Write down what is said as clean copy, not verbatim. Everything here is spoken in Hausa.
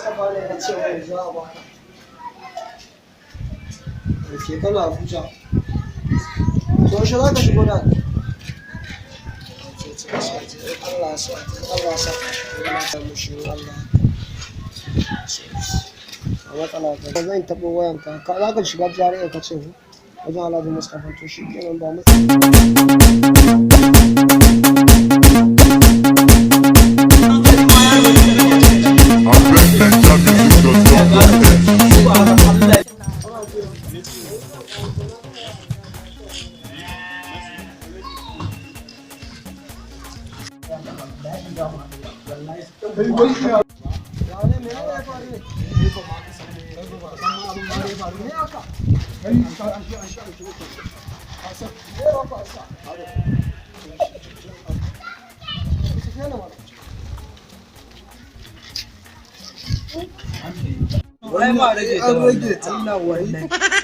Mustapha ne ya ce mai za a baka. Ke kana Abuja. To yaushe za ka shigo da? Allah ya sa, Allah ya sa. Ina ta mushi Allah. A matsala ka zan taɓo wayanka. Za ka shiga jari'a ka ce wajen Alhaji Mustapha to shi kenan ba mutum. Wai ma rage ta Allah wallahi.